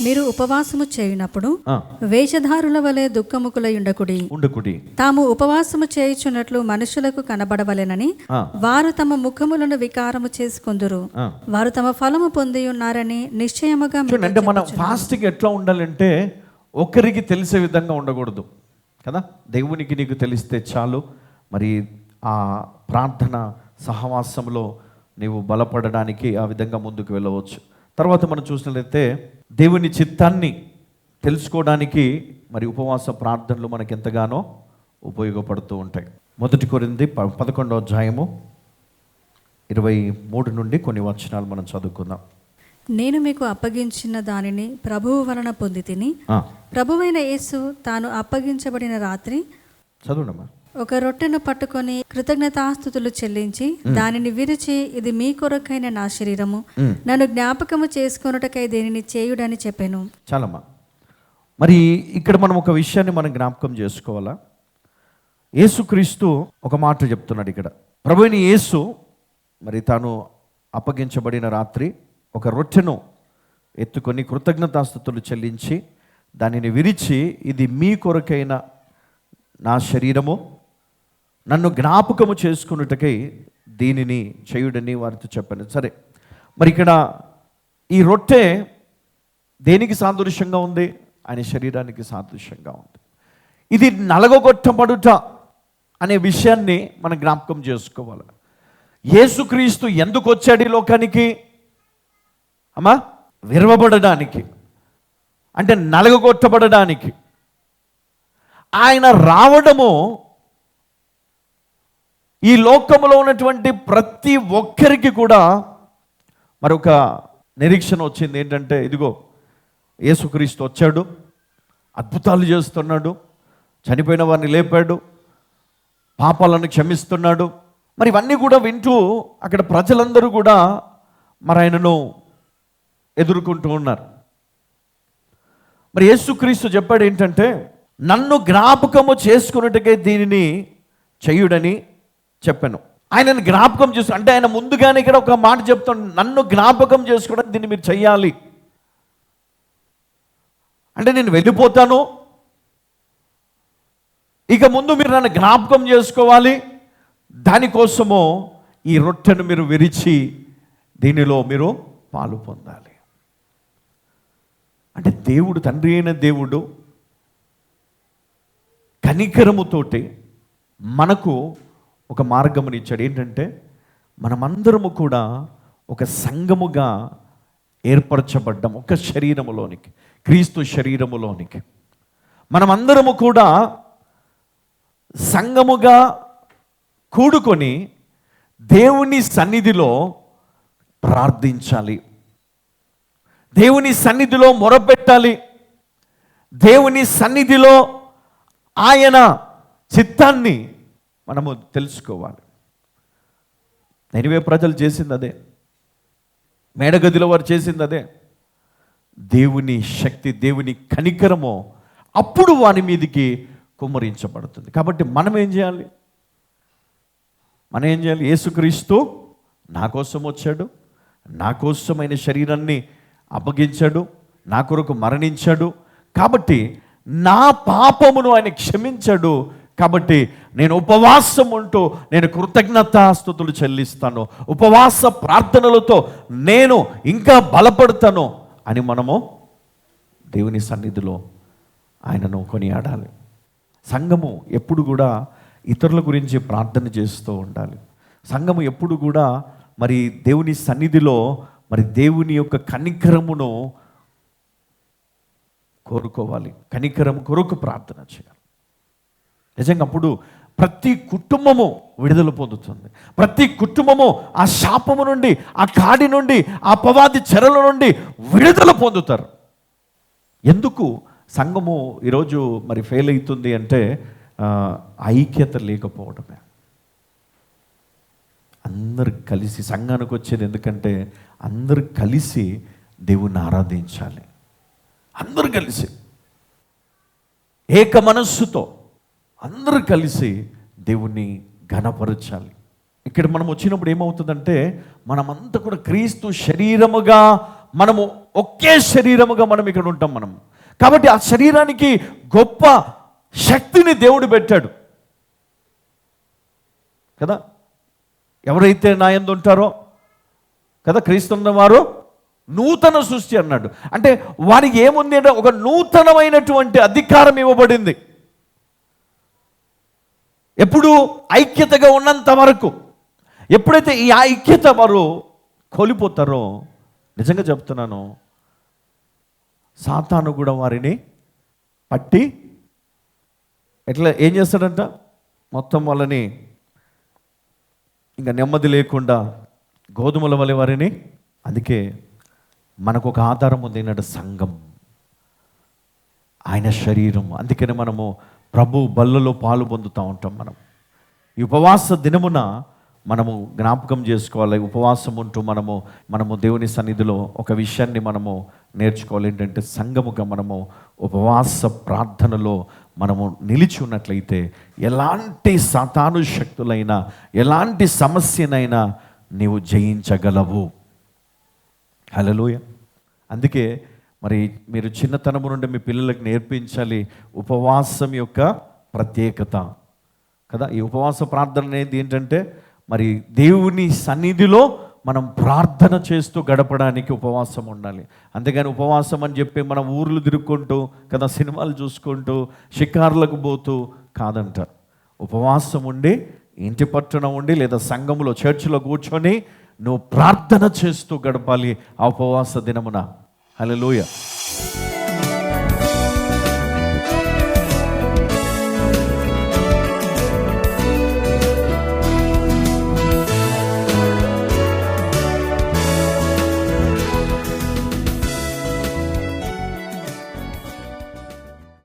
మీరు ఉపవాసము చేయునప్పుడు వేషధారుల వలె దుఃఖముకులై ఉండకుడి. తాము ఉపవాసము చేయుచున్నట్లు మనుషులకు కనబడవలెనని వారు తమ ముఖములను వికారము చేసుకొందురు. వారు తమ ఫలము పొంది ఉన్నారని నిశ్చయముగా. అంటే మనం ఫాస్టింగ్ ఎట్లా ఉండాలంటే ఒకరికి తెలిసే విధంగా ఉండకూడదు కదా. దేవునికి నీకు తెలిస్తే చాలు. మరి ఆ ప్రార్థన సహవాసంలో నీవు బలపడడానికి ఆ విధంగా ముందుకు వెళ్ళవచ్చు. తర్వాత మనం చూసినట్లయితే దేవుని చిత్తాన్ని తెలుసుకోవడానికి మరి ఉపవాస ప్రార్థనలు మనకి ఎంతగానో ఉపయోగపడుతూ ఉంటాయి. 1 కొరింథీ 11వ అధ్యాయము 23 నుండి కొన్ని వచనాలు మనం చదువుకుందాం. నేను మీకు అప్పగించిన దానిని ప్రభువు వలన పొంది తిని, ప్రభువైన యేసు తాను అప్పగించబడిన రాత్రి చదువునమ్మా ఒక రొట్టెను పట్టుకొని కృతజ్ఞతాస్తుతులు చెల్లించి దానిని విరిచి, ఇది మీ కొరకైన నా శరీరము, నన్ను జ్ఞాపకము చేసుకొనుటకై దీనిని చేయుడని చెప్పాను. చాలమ్మా. మరి ఇక్కడ మనం ఒక విషయాన్ని మనం జ్ఞాపకం చేసుకోవాలా. యేసుక్రీస్తు ఒక మాట చెప్తున్నాడు ఇక్కడ. ప్రభువైన యేసు మరి తాను అప్పగించబడిన రాత్రి ఒక రొట్టెను ఎత్తుకొని కృతజ్ఞతాస్తుతులు చెల్లించి దానిని విరిచి, ఇది మీ కొరకైన నా శరీరము, నన్ను జ్ఞాపకము చేసుకున్నట్టుకై దీనిని చేయుడని వారితో చెప్పాను. సరే, మరి ఇక్కడ ఈ రొట్టె దేనికి సాదృశ్యంగా ఉంది? ఆయన శరీరానికి సాదృశ్యంగా ఉంది. ఇది నలగొట్టబడుట అనే విషయాన్ని మనం జ్ఞాపకం చేసుకోవాలి. యేసుక్రీస్తు ఎందుకు వచ్చాడు ఈ లోకానికి? అమ్మా, విరవబడడానికి, అంటే నలగొట్టబడడానికి. ఆయన రావడము ఈ లోకంలో ఉన్నటువంటి ప్రతి ఒక్కరికి కూడా మరొక నిరీక్షణ వచ్చింది. ఏంటంటే, ఇదిగో యేసుక్రీస్తు వచ్చాడు, అద్భుతాలు చేస్తున్నాడు, చనిపోయిన వారిని లేపాడు, పాపాలను క్షమిస్తున్నాడు. మరి ఇవన్నీ కూడా వింటూ అక్కడ ప్రజలందరూ కూడా మరి ఆయనను ఎదుర్కొంటూ ఉన్నారు. మరి యేసుక్రీస్తు చెప్పాడు ఏంటంటే, నన్ను జ్ఞాపకము చేసుకున్నట్టుగా దీనిని చేయుడని చెప్పాను. ఆయనను జ్ఞాపకం చేసుకు అంటే ఆయన ముందుగానే ఇక్కడ ఒక మాట చెప్తాను, నన్ను జ్ఞాపకం చేసుకోవడానికి దీన్ని మీరు చెయ్యాలి. అంటే నేను వెళ్ళిపోతాను, ఇక ముందు మీరు నన్ను జ్ఞాపకం చేసుకోవాలి. దానికోసము ఈ రొట్టెను మీరు విరిచి దీనిలో మీరు పాలు పొందాలి. అంటే దేవుడు, తండ్రి అయిన దేవుడు కనికరముతోటి మనకు ఒక మార్గముని ఇచ్చాడు. ఏంటంటే, మనమందరము కూడా ఒక సంఘముగా ఏర్పరచబడ్డాం, ఒక శరీరములోనికి, క్రీస్తు శరీరములోనికి. మనమందరము కూడా సంఘముగా కూడుకొని దేవుని సన్నిధిలో ప్రార్థించాలి, దేవుని సన్నిధిలో మొరపెట్టాలి, దేవుని సన్నిధిలో ఆయన చిత్తాన్ని మనము తెలుసుకోవాలి. నినివే ప్రజలు చేసింది అదే, మేడగదిలో వారు చేసింది అదే. దేవుని శక్తి, దేవుని కనికరము అప్పుడు వారి మీదికి కుమ్మరించబడుతుంది. కాబట్టి మనం ఏం చేయాలి? యేసుక్రీస్తు నా కోసం వచ్చాడు, నా కోసమైన శరీరాన్ని అప్పగించాడు, నా కొరకు మరణించాడు. కాబట్టి నా పాపమును ఆయన క్షమించాడు. కాబట్టి నేను ఉపవాసం ఉంటూ నేను కృతజ్ఞతాస్తుతులు చెల్లిస్తాను, ఉపవాస ప్రార్థనలతో నేను ఇంకా బలపడతాను అని మనము దేవుని సన్నిధిలో ఆయనను కొనియాడాలి. సంఘము ఎప్పుడు కూడా ఇతరుల గురించి ప్రార్థన చేస్తూ ఉండాలి. సంఘము ఎప్పుడు కూడా మరి దేవుని సన్నిధిలో మరి దేవుని యొక్క కనికరమును కోరుకోవాలి, కనికరం కొరకు ప్రార్థన చేయాలి. నిజంగా అప్పుడు ప్రతి కుటుంబము విడుదల పొందుతుంది. ప్రతి కుటుంబము ఆ శాపము నుండి, ఆ కాడి నుండి, ఆ అపవాది చెరల నుండి విడుదల పొందుతారు. ఎందుకు సంఘము ఈరోజు మరి ఫెయిల్ అవుతుంది అంటే ఐక్యత లేకపోవడమే. అందరు కలిసి సంఘానికి వచ్చేది ఎందుకంటే అందరు కలిసి దేవుణ్ణి ఆరాధించాలి. అందరూ కలిసి ఏక మనస్సుతో అందరూ కలిసి దేవుణ్ణి ఘనపరచాలి. ఇక్కడ మనం వచ్చినప్పుడు ఏమవుతుందంటే మనమంతా కూడా క్రీస్తు శరీరముగా మనము ఒకే శరీరముగా మనం ఇక్కడ ఉంటాం మనం. కాబట్టి ఆ శరీరానికి గొప్ప శక్తిని దేవుడు పెట్టాడు కదా. ఎవరైతే నా యందు ఉంటారో కదా, క్రీస్తున్న వారు నూతన సృష్టి అన్నాడు. అంటే వారికి ఏముంది అంటే ఒక నూతనమైనటువంటి అధికారం ఇవ్వబడింది. ఎప్పుడు ఐక్యతగా ఉన్నంత వరకు. ఎప్పుడైతే ఈ ఐక్యత వారు కోల్పోతారో, నిజంగా చెప్తున్నాను, సాతాను కూడా వారిని పట్టి ఎట్లా ఏం చేస్తాడంట, మొత్తం వాళ్ళని ఇంకా నెమ్మది లేకుండా గోధుమల వలె వారిని. అందుకే మనకు ఒక ఆధారం ఉంది ఏంటంటే సంఘం, ఆయన శరీరం. అందుకని మనము ప్రభు బల్లలో పాలు పొందుతూ ఉంటాం. మనం ఈ ఉపవాస దినమున మనము జ్ఞాపకం చేసుకోవాలి. ఉపవాసం ఉంటూ మనము దేవుని సన్నిధిలో ఒక విషయాన్ని మనము నేర్చుకోవాలి. ఏంటంటే సంఘముగా మనము ఉపవాస ప్రార్థనలో మనము నిలిచి ఉన్నట్లయితే ఎలాంటి సాతాను శక్తులైనా ఎలాంటి సమస్యనైనా నీవు జయించగలవు. హల్లెలూయా. అందుకే మరి మీరు చిన్నతనము నుండి మీ పిల్లలకు నేర్పించాలి ఉపవాసం యొక్క ప్రత్యేకత కదా. ఈ ఉపవాస ప్రార్థన అనేది ఏంటంటే మరి దేవుని సన్నిధిలో మనం ప్రార్థన చేస్తూ గడపడానికి ఉపవాసం ఉండాలి. అంతేగాని ఉపవాసం అని చెప్పి మనం ఊర్లు తిరుక్కుంటూ కదా, సినిమాలు చూసుకుంటూ షికార్లకు పోతూ కాదంట. ఉపవాసం ఉండి ఇంటి పట్టున ఉండి లేదా సంఘములో చర్చిలో కూర్చొని నువ్వు ప్రార్థన చేస్తూ గడపాలి ఆ ఉపవాస దినమున. హల్లెలూయా.